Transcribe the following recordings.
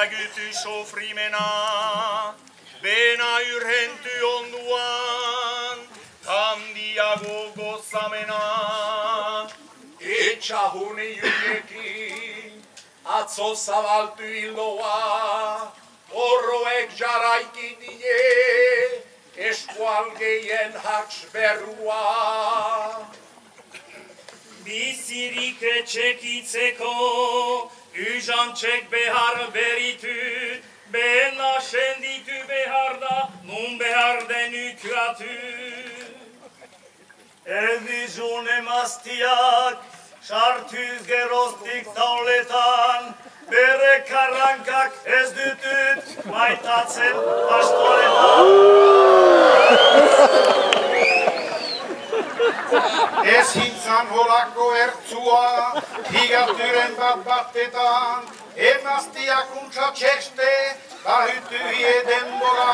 näkyty sofrimena, Bena yrhenty onduan, Kandia gogossamena. Etsahuni jyjekin, atso savalty illoa, Orroek jaraikin je, eskualgeien haks berua. Bizirike txekitzeko, Uzantzek behar beritu, Bena senditu behar da, Nun behar den ukratu. Elbizun emaztiak, Sartuz geroztik tauletan, Bere karrankak ez dutut, Maitatzen pastoretan. Ez hintzan holako ertzua, higaturen bat-batetan, emaztiak untsa txeste, bahutu denbora.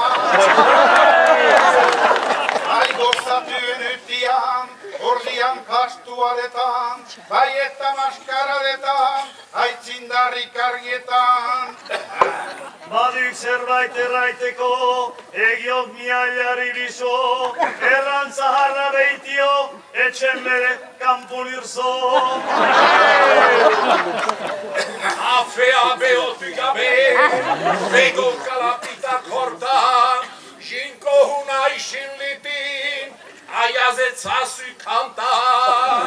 Bai gozatuen utian, ordian pastualetan, bai eta maskaradetan, aitzindarrik argietan. Baduk zerbait erraiteko, egiok miailari bizo, erran zaharra behitio, etxen bere kanpun irzo. Afea behotu gabe, bego kalapita kortan, Jinko huna isin litin, aiazetzazu kantan.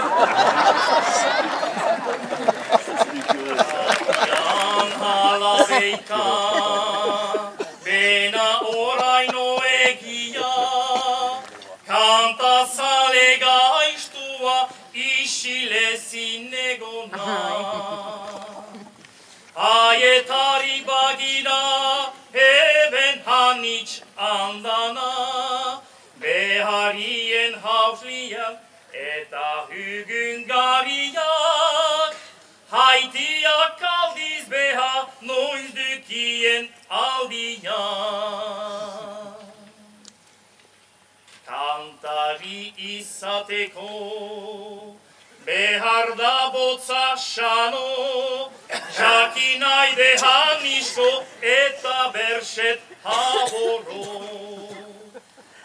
Jan hala beita, Bena oraino egia, Kanta zale gaiztua, isile zinegona. Aietari bagira, eben hanitz andana, Beharien hausliak eta hügün gariak, Haitiak aldiz beha, noiz dükien aldiak. Kantari izateko, behar da botza xano, Jakinai hanisko eta berset haboro.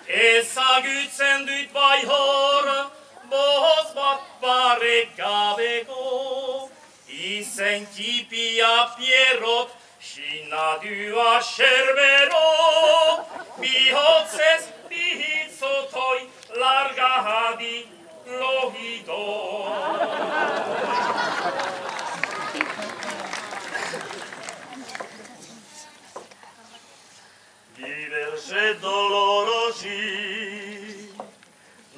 Ezagutzen dut bai hor, boz bat barek gabeko, Izen tipia pierrot, sinadua sherbero, Bihotzez bihitzotoi, larga hadi lohito. Diverse dolorosi,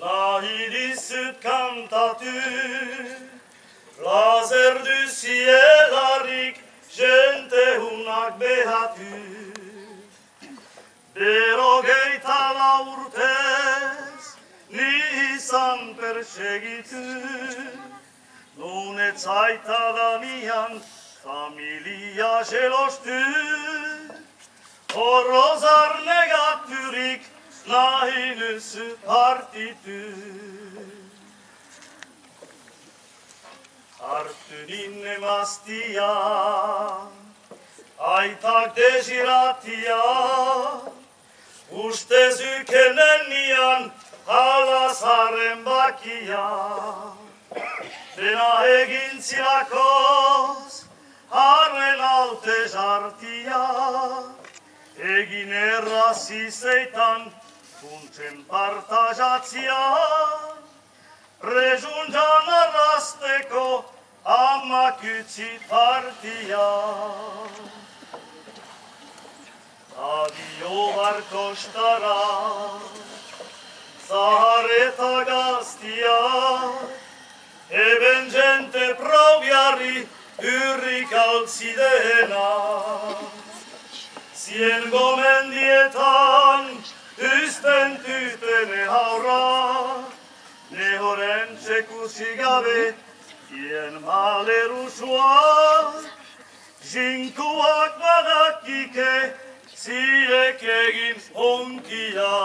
lahidisut kantatu, Lazer du cielarik, gente hunak behatu. Derogeita laurtez, ni izan persegitu, Nun etzaita danian, familia jelostu, Horrozar negaturik, nahi nüsü partitu. Artunin emaztia, aitak desiratia, ustez ükenen nian, hala zaren bakia. Dena egin zilakoz, harren alte jartia, egin errazizeitan, funtzen partajatzia, Rejunjan arrasteko, amak utzi partia. Adio barkostara, zahar eta gaztia, eben jente probiarri, urrik altzidena. Zien gomendietan, üsten tütene haura, Nehoren txekusi gabe, hien malerusua, Jinkuak badakike, ziek egin onkia.